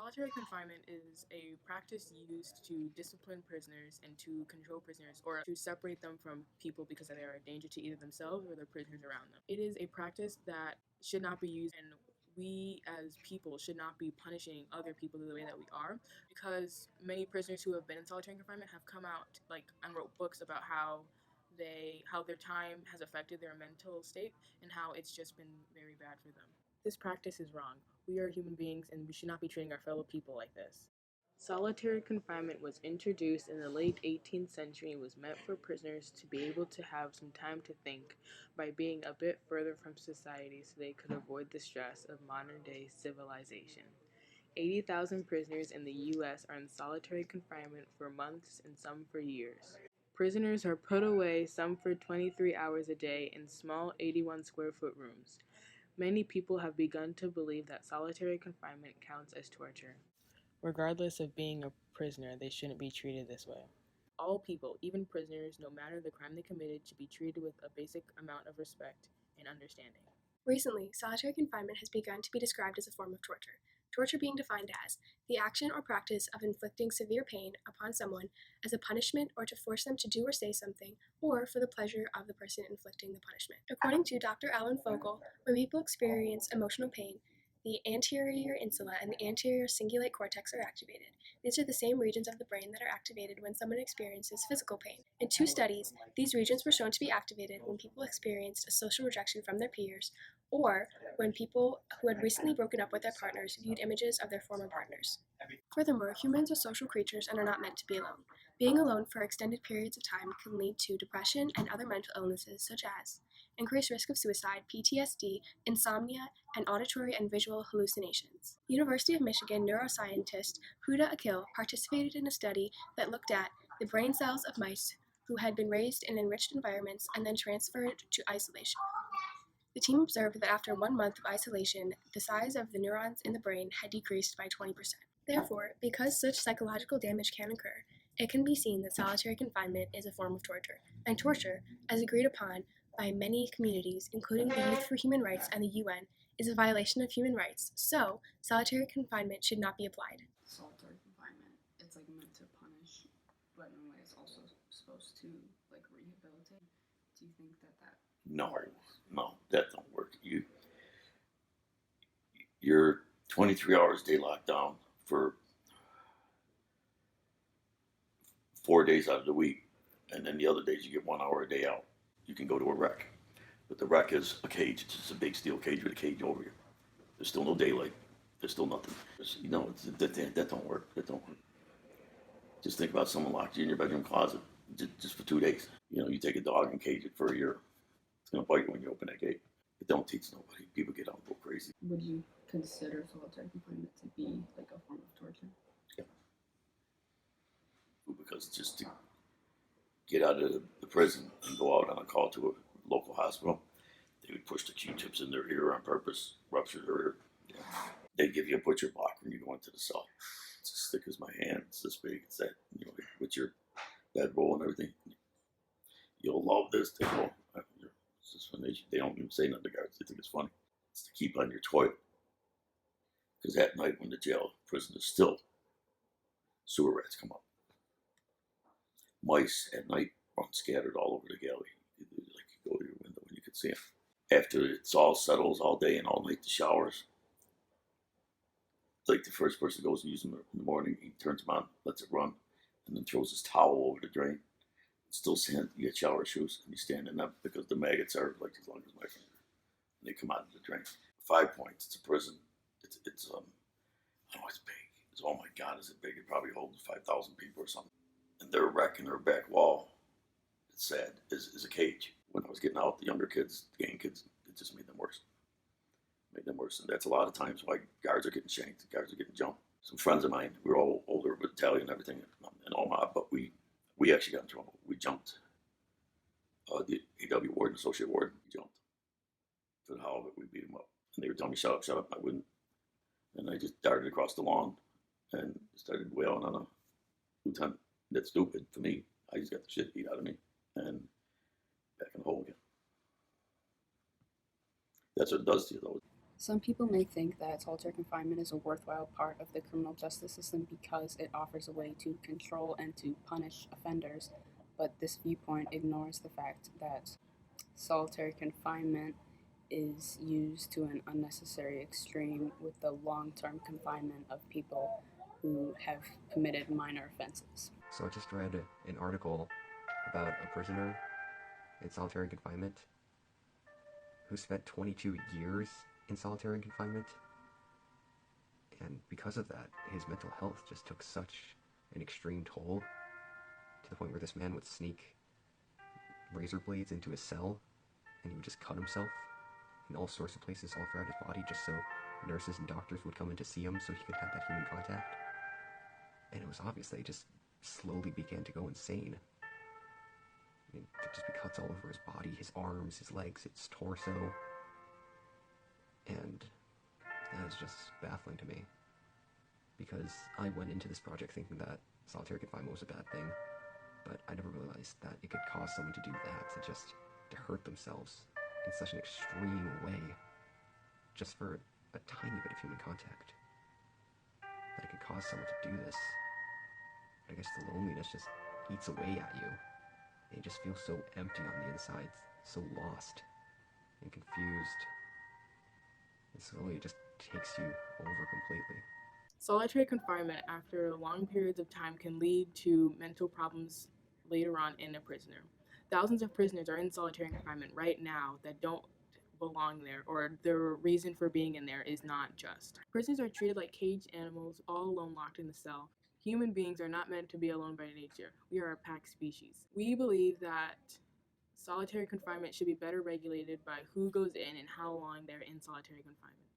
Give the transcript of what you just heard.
Solitary confinement is a practice used to discipline prisoners and to control prisoners or to separate them from people because they are a danger to either themselves or the prisoners around them. It is a practice that should not be used, and we as people should not be punishing other people the way that we are, because many prisoners who have been in solitary confinement have come out and wrote books about how their time has affected their mental state and how it's just been very bad for them. This practice is wrong. We are human beings and we should not be treating our fellow people like this. Solitary confinement was introduced in the late 18th century and was meant for prisoners to be able to have some time to think by being a bit further from society so they could avoid the stress of modern day civilization. 80,000 prisoners in the U.S. are in solitary confinement for months and some for years. Prisoners are put away, some for 23 hours a day, in small 81 square foot rooms. Many people have begun to believe that solitary confinement counts as torture. Regardless of being a prisoner, they shouldn't be treated this way. All people, even prisoners, no matter the crime they committed, should be treated with a basic amount of respect and understanding. Recently, solitary confinement has begun to be described as a form of torture. Torture being defined as the action or practice of inflicting severe pain upon someone as a punishment or to force them to do or say something, or for the pleasure of the person inflicting the punishment. According to Dr. Alan Fogel, when people experience emotional pain, the anterior insula and the anterior cingulate cortex are activated. These are the same regions of the brain that are activated when someone experiences physical pain. In 2 studies, these regions were shown to be activated when people experienced a social rejection from their peers, or when people who had recently broken up with their partners viewed images of their former partners. Furthermore, humans are social creatures and are not meant to be alone. Being alone for extended periods of time can lead to depression and other mental illnesses such as increased risk of suicide, PTSD, insomnia, and auditory and visual hallucinations. University of Michigan neuroscientist Huda Akil participated in a study that looked at the brain cells of mice who had been raised in enriched environments and then transferred to isolation. The team observed that after 1 month of isolation, the size of the neurons in the brain had decreased by 20%. Therefore, because such psychological damage can occur, it can be seen that solitary confinement is a form of torture, and torture, as agreed upon by many communities, including the Youth for Human Rights and the UN, is a violation of human rights, so solitary confinement should not be applied. Solitary confinement, it's meant to punish, but in a way it's also supposed to rehabilitate. Do you think that No, that don't work. You're 23 hours a day locked down for 4 days out of the week, and then the other days you get 1 hour a day out. You can go to a rec, but the rec is a cage. It's just a big steel cage with a cage over you. There's still no daylight. There's still nothing. That don't work. That don't work. Just think about someone locked you in your bedroom closet just for 2 days. You take a dog and cage it for a year. It's going to bite you when you open that gate. It don't teach nobody. People get out and go crazy. would you consider solitary confinement to be a form of torture? Yeah. Because just to get out of the prison and go out on a call to a local hospital, they would push the Q-tips in their ear on purpose, rupture their ear. Yeah. They give you a butcher block when you go into the cell. It's as thick as my hand. It's this big. It's that, with your bedroll and everything. You'll love this. They go. It's just when they don't even say nothing to guards. They think it's funny. It's to keep on your toilet. Because at night when the prison is still, sewer rats come up. Mice at night run scattered all over the galley. You go to your window and you can see them. After it's all settles all day and all night, the showers. The first person goes and uses them in the morning. He turns them on, lets it run, and then throws his towel over the drain. It's still sand. You get shower shoes, and you stand in them because the maggots are as long as my finger. And they come out of the drain. 5 points. It's a prison. It's big. Oh my God, is it big? It probably holds 5,000 people or something. And their wreck in their back wall, it's sad, is a cage. When I was getting out, the younger kids, the gang kids, it just made them worse. And that's a lot of times why guards are getting shanked, guards are getting jumped. Some friends of mine, we were all older with Italian and everything in Omaha, but we actually got in trouble. We jumped. The AW warden, associate warden, jumped. For the hell of it, we beat him up. And they were telling me, shut up, and I wouldn't. And I just darted across the lawn and started wailing on a lieutenant. That's stupid for me. I just got the shit beat out of me and back in the hole again. That's what it does to you, though. Some people may think that solitary confinement is a worthwhile part of the criminal justice system because it offers a way to control and to punish offenders, but this viewpoint ignores the fact that solitary confinement is used to an unnecessary extreme with the long-term confinement of people who have committed minor offenses. So I just read an article about a prisoner in solitary confinement who spent 22 years in solitary confinement, and because of that, his mental health just took such an extreme toll to the point where this man would sneak razor blades into his cell and he would just cut himself in all sorts of places all throughout his body just so nurses and doctors would come in to see him so he could have that human contact. And it was obvious that he just slowly began to go insane. I mean, there'd just be cuts all over his body, his arms, his legs, his torso. And that is just baffling to me. Because I went into this project thinking that solitary confinement was a bad thing, but I never realized that it could cause someone to do that, to hurt themselves in such an extreme way, just for a tiny bit of human contact. That it could cause someone to do this. I guess the loneliness just eats away at you. And you just feel so empty on the inside, so lost and confused. And slowly it just takes you over completely. Solitary confinement after long periods of time can lead to mental problems later on in a prisoner. Thousands of prisoners are in solitary confinement right now that don't belong there, or their reason for being in there is not just. Prisoners are treated like caged animals, all alone locked in the cell. Human beings are not meant to be alone by nature. We are a pack species. We believe that solitary confinement should be better regulated by who goes in and how long they're in solitary confinement.